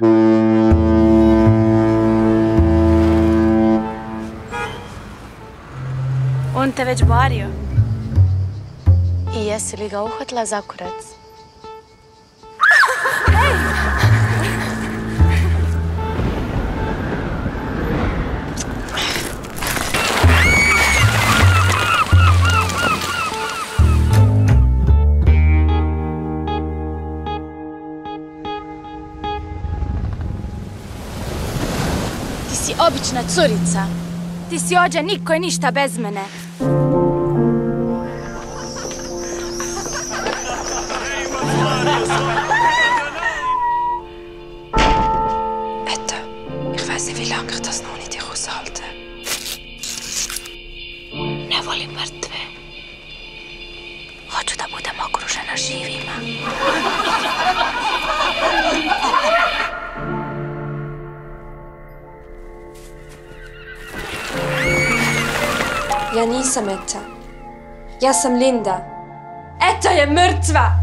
On te već bario? I jesi li ga uhvatila za kurac? Ti si obična curica. Ti si ođe niko i ništa bez mene. Eto, ich weiß nicht, wie lange ich das noch nicht aushalte. Ne volim mrtve. Hoću da budem okružena živima. Ja nisam Eta. Ja sam Linda. Eta je mrtva!